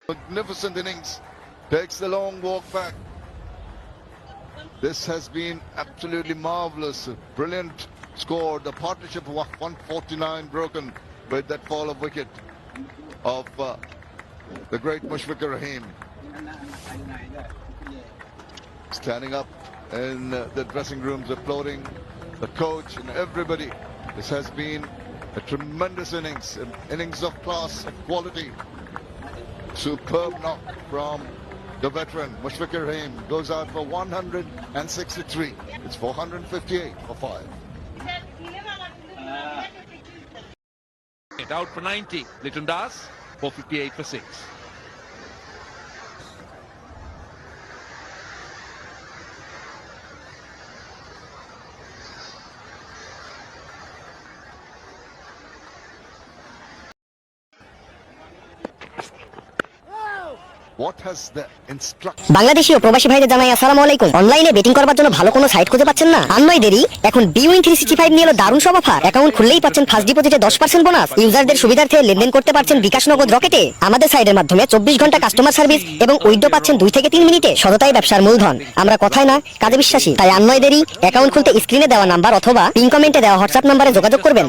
Magnificent innings. Takes the long walk back. This has been absolutely marvelous. A brilliant score. The partnership of 149 broken with that fall of wicket of the great Mushfiqur Rahim. Standing up in the dressing rooms, applauding the coach and everybody. This has been a tremendous innings, an innings of class, of quality. Superb knock from the veteran Mushfiqur Rahim. Goes out for 163. It's 458 for 5. Out for 90. Litton Das, 458 for 6. What has the instruction? Bangladeshi ও প্রবাসী ভাইদের জানাই আসসালামু আলাইকুম। অনলাইনে betting করবার জন্য ভালো কোনো সাইট খুঁজে পাচ্ছেন না? আর নয় দেরি, এখন বিউইন 365 নিয়ে এলো দারুণ সব অফার। অ্যাকাউন্ট খুললেই পাচ্ছেন ফার্স্ট ডিপোজিটে 10% বোনাস। ইউজারদের সুবিধার্থে লেনদেন করতে পারছেন বিকাশ নগদ রকেটে। আমাদের সাইটের মাধ্যমে 24 ঘন্টা কাস্টমার সার্ভিস এবং উইথড্র পাচ্ছেন 2 থেকে 3 মিনিটে। সততাই ব্যবসার মূলধন। আমরা কথায় না কাজে বিশ্বাসী। তাই আর নয় দেরি, অ্যাকাউন্ট খুলতে স্ক্রিনে দেওয়া নাম্বার অথবা পিন কমেন্টে দেওয়া হোয়াটসঅ্যাপ নম্বরে যোগাযোগ করবেন।